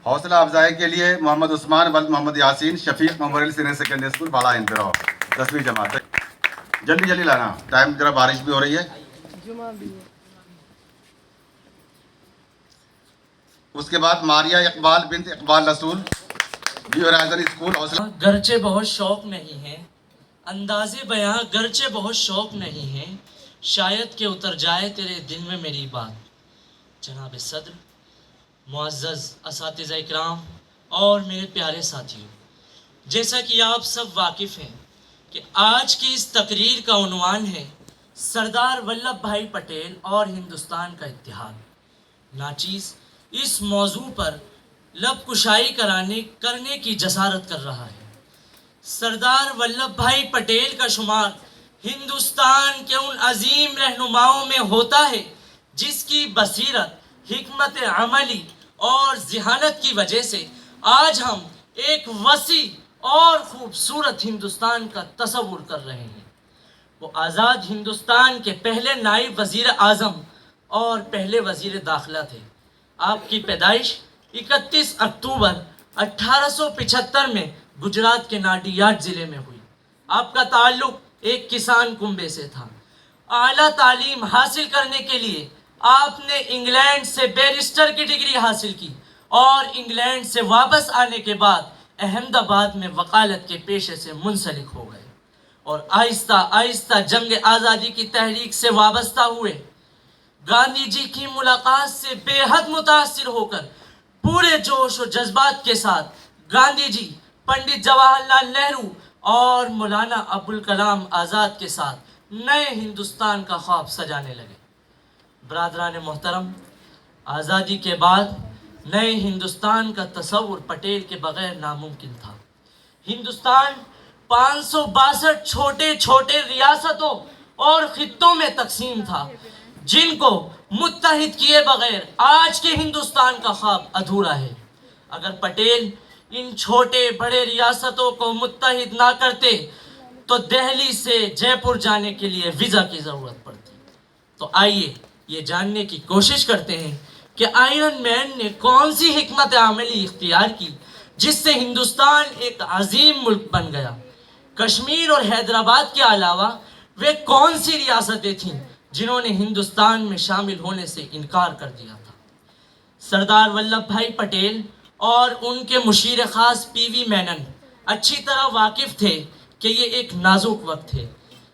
حوصلہ افزائی کے لیے محمد عثمان ولد محمد یاسین شفیق میموریل سینئر سیکنڈری اسکول باڑا انتراؤ 10ویں جماعت. جلدی جلدی لانا, ٹائم ذرا بارش بھی ہو رہی ہے. اس کے بعد ماریہ اقبال بنت اقبال رسول نیو ہورائزن اسکول حوصلہ. گرچہ بہت شوق نہیں ہے, انداز بیاں گرچہ بہت شوق نہیں ہے, شاید کہ اتر جائے تیرے دل میں میری بات. جناب صدر, معزز اساتذہ اکرام اور میرے پیارے ساتھیوں, جیسا کہ آپ سب واقف ہیں کہ آج کی اس تقریر کا عنوان ہے سردار ولبھ بھائی پٹیل اور ہندوستان کا اتحاد. ناچیز اس موضوع پر لب کشائی کرنے کی جسارت کر رہا ہے. سردار ولبھ بھائی پٹیل کا شمار ہندوستان کے ان عظیم رہنماؤں میں ہوتا ہے جس کی بصیرت, حکمت عملی اور ذہانت کی وجہ سے آج ہم ایک وسیع اور خوبصورت ہندوستان کا تصور کر رہے ہیں. وہ آزاد ہندوستان کے پہلے نائب وزیر اعظم اور پہلے وزیر داخلہ تھے. آپ کی پیدائش 31 اکتوبر 1875 میں گجرات کے ناڈیاڈ ضلع میں ہوئی. آپ کا تعلق ایک کسان کنبے سے تھا. اعلیٰ تعلیم حاصل کرنے کے لیے آپ نے انگلینڈ سے بیرسٹر کی ڈگری حاصل کی اور انگلینڈ سے واپس آنے کے بعد احمد آباد میں وکالت کے پیشے سے منسلک ہو گئے اور آہستہ آہستہ جنگ آزادی کی تحریک سے وابستہ ہوئے. گاندھی جی کی ملاقات سے بے حد متاثر ہو کر پورے جوش و جذبات کے ساتھ گاندھی جی پنڈت جواہر لال نہرو اور مولانا ابوالکلام آزاد کے ساتھ نئے ہندوستان کا خواب سجانے لگے. برادران محترم, آزادی کے بعد نئے ہندوستان کا تصور پٹیل کے بغیر ناممکن تھا. ہندوستان 562 چھوٹے چھوٹے ریاستوں اور خطوں میں تقسیم تھا جن کو متحد کیے بغیر آج کے ہندوستان کا خواب ادھورا ہے. اگر پٹیل ان چھوٹے بڑے ریاستوں کو متحد نہ کرتے تو دہلی سے جے پور جانے کے لیے ویزا کی ضرورت پڑتی. تو آئیے یہ جاننے کی کوشش کرتے ہیں کہ آئرن مین نے کون سی حکمت عملی اختیار کی جس سے ہندوستان ایک عظیم ملک بن گیا. کشمیر اور حیدرآباد کے علاوہ وہ کون سی ریاستیں تھیں جنہوں نے ہندوستان میں شامل ہونے سے انکار کر دیا تھا. سردار ولبھ بھائی پٹیل اور ان کے مشیر خاص پی وی مینن اچھی طرح واقف تھے کہ یہ ایک نازک وقت ہے.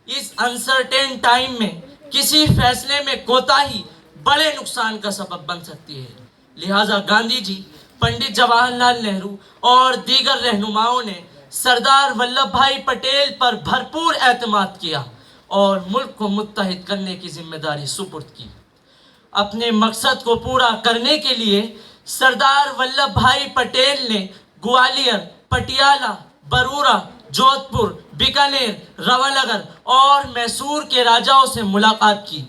اس انسرٹین ٹائم میں کسی فیصلے میں کوتاہی بڑے نقصان کا سبب بن سکتی ہے. لہٰذا گاندھی جی, پنڈت جواہر لال نہرو اور دیگر رہنماؤں نے سردار ولبھ بھائی پٹیل پر بھرپور اعتماد کیا اور ملک کو متحد کرنے کی ذمہ داری سپرد کی. اپنے مقصد کو پورا کرنے کے لیے سردار ولبھ بھائی پٹیل نے گوالیر, پٹیالہ, برورا, جودھ پور, بیکانیر, راولگر اور میسور کے راجاؤں سے ملاقات کی.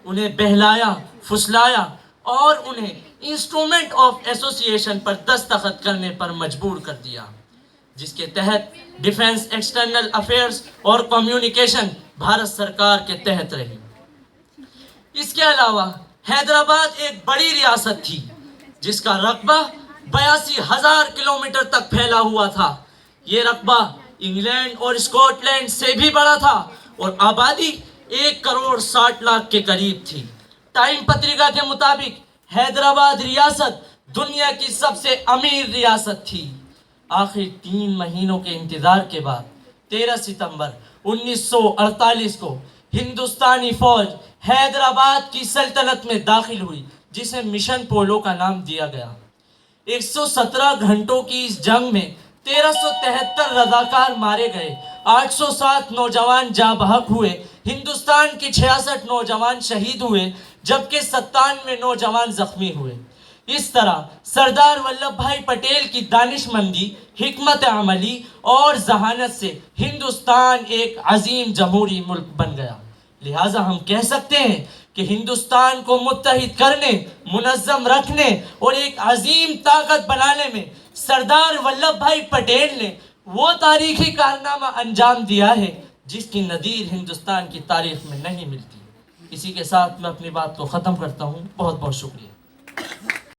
انہیں بہلایا, پھسلایا اور انہیں انسٹرومنٹ آف ایسوسی ایشن پر دستخط کرنے پر مجبور کر دیا, جس کے تحت ڈیفنس, ایکسٹرنل افیئرز اور کمیونیکیشن بھارت سرکار کے تحت رہی. اس کے علاوہ حیدرآباد ایک بڑی ریاست تھی جس کا رقبہ 82,000 کلومیٹر تک پھیلا ہوا تھا. یہ رقبہ انگلینڈ اور اسکاٹ لینڈ سے بھی بڑا تھا اور آبادی 1,60,00,000 کے قریب تھی. ٹائم پتریکا کے مطابق حیدرآباد ریاست دنیا کی سب سے امیر ریاست تھی. آخر 3 مہینوں کے انتظار کے بعد 13 ستمبر 1948 کو ہندوستانی فوج حیدرآباد کی سلطنت میں داخل ہوئی جسے مشن پولو کا نام دیا گیا. 117 گھنٹوں کی اس جنگ میں 1373 رضاکار مارے گئے, 807 نوجوان جاں بحق ہوئے, ہندوستان کے 66 نوجوان شہید ہوئے جبکہ 97 نوجوان زخمی ہوئے. اس طرح سردار ولبھ بھائی پٹیل کی دانش مندی, حکمت عملی اور ذہانت سے ہندوستان ایک عظیم جمہوری ملک بن گیا. لہٰذا ہم کہہ سکتے ہیں کہ ہندوستان کو متحد کرنے, منظم رکھنے اور ایک عظیم طاقت بنانے میں سردار ولبھ بھائی پٹیل نے وہ تاریخی کارنامہ انجام دیا ہے جس کی نظیر ہندوستان کی تاریخ میں نہیں ملتی. اسی کے ساتھ میں اپنی بات کو ختم کرتا ہوں. بہت بہت شکریہ.